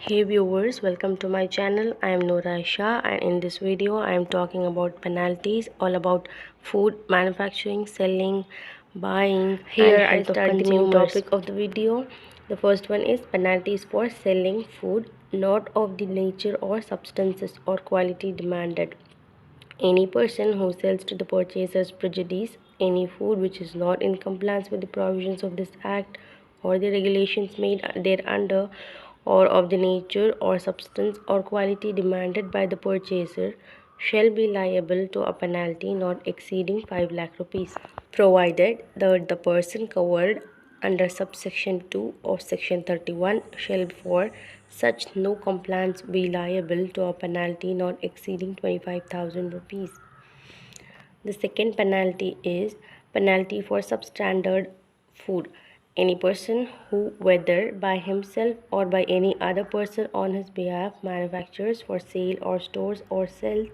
Hey viewers, welcome to my channel. I am Noora Shah, and in this video I am talking about penalties, all about food manufacturing, selling, buying and Here I health of start the main consumers. topic of the video. The first one is penalties for selling food not of the nature or substances or quality demanded. Any person who sells to the purchaser's prejudice any food which is not in compliance with the provisions of this act or the regulations made thereunder, or of the nature or substance or quality demanded by the purchaser, shall be liable to a penalty not exceeding 5 lakh rupees, provided that the person covered under subsection 2 of section 31 shall for such no compliance be liable to a penalty not exceeding 25,000 rupees. The second penalty is penalty for substandard food. Any person who, whether by himself or by any other person on his behalf, manufactures for sale or stores or sells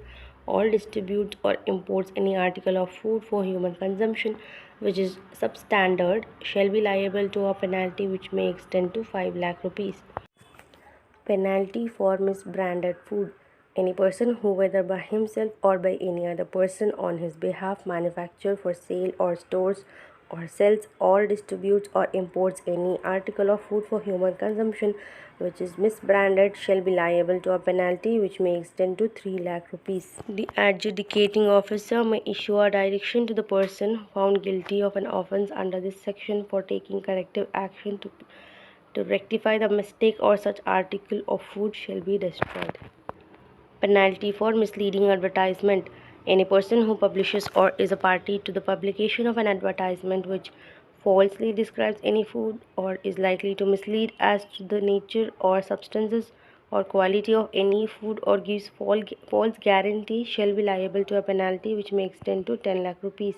or distributes or imports any article of food for human consumption which is substandard, shall be liable to a penalty which may extend to 5 lakh rupees. Penalty for misbranded food. Any person who, whether by himself or by any other person on his behalf, manufactures for sale or stores or sells or distributes or imports any article of food for human consumption which is misbranded, shall be liable to a penalty which may extend to 3 lakh rupees. The adjudicating officer may issue a direction to the person found guilty of an offence under this section for taking corrective action to rectify the mistake, or such article of food shall be destroyed. Penalty for misleading advertisement. Any person who publishes or is a party to the publication of an advertisement which falsely describes any food or is likely to mislead as to the nature or substances or quality of any food or gives false guarantee shall be liable to a penalty which may extend to 10 lakh rupees.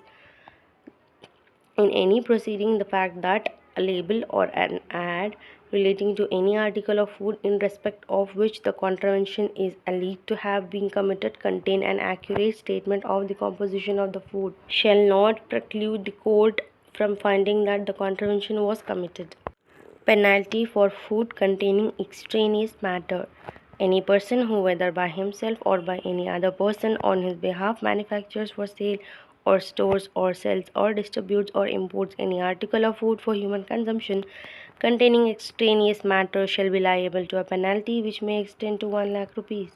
In any proceeding, the fact that a label or an ad relating to any article of food in respect of which the contravention is alleged to have been committed contain an accurate statement of the composition of the food shall not preclude the court from finding that the contravention was committed. Penalty for food containing extraneous matter. Any person who, whether by himself or by any other person on his behalf, manufactures for sale or stores or sells or distributes or imports any article of food for human consumption containing extraneous matter shall be liable to a penalty which may extend to 1 lakh rupees.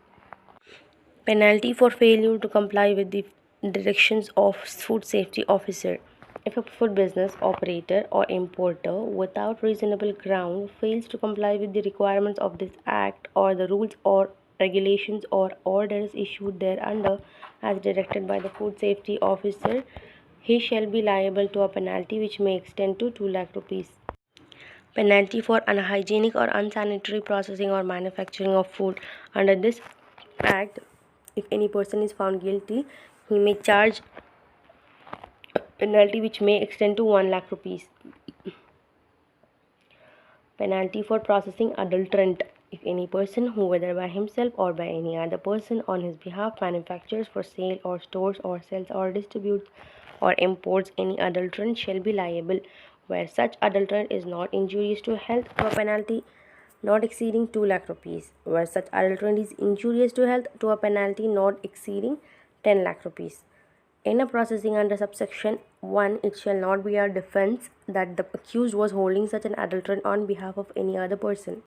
Penalty for failure to comply with the directions of food safety officer. If a food business operator or importer without reasonable ground fails to comply with the requirements of this act or the rules or regulations or orders issued thereunder as directed by the food safety officer, he shall be liable to a penalty which may extend to 2 lakh rupees. Penalty for unhygienic or unsanitary processing or manufacturing of food. Under this act, if any person is found guilty, he may charge penalty which may extend to 1 lakh rupees. Penalty for processing adulterant. If any person who, whether by himself or by any other person on his behalf, manufactures for sale or stores or sells or distributes or imports any adulterant shall be liable, where such adulterant is not injurious to health, to a penalty not exceeding 2 lakh rupees, where such adulterant is injurious to health, to a penalty not exceeding 10 lakh rupees. In a processing under subsection 1, it shall not be a defense that the accused was holding such an adulterant on behalf of any other person.